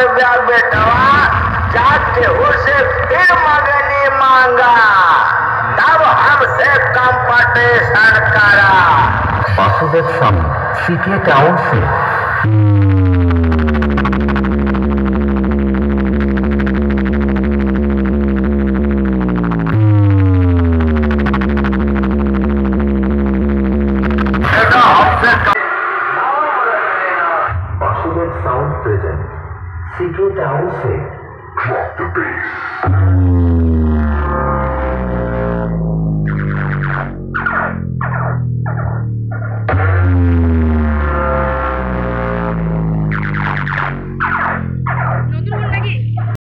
बेटवा जाके उसे फिर मगनी मांगा, तब हमसे कंपटीशन करा। वासुदेव स्वामी सीके टाउन से।